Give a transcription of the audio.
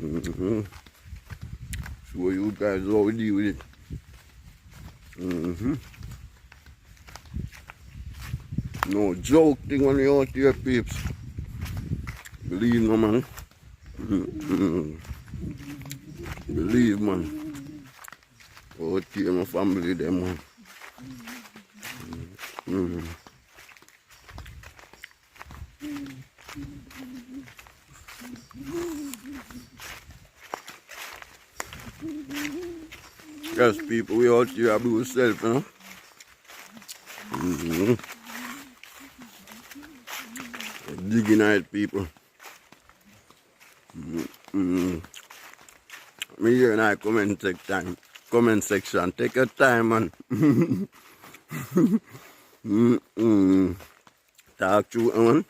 Mm-hmm. Show you guys how we deal with it. Mm-hmm. No joke thing on the out here, peeps. Believe me, man. Mm-hmm. Believe, man. Out here, my family, them, man. Mm-hmm. Yes, people, we out here do ourselves, you know. Mm-hmm. Digging at people. Mm-hmm. Me here in our comment section. Take your time, man. Mm-hmm. Talk to you, man.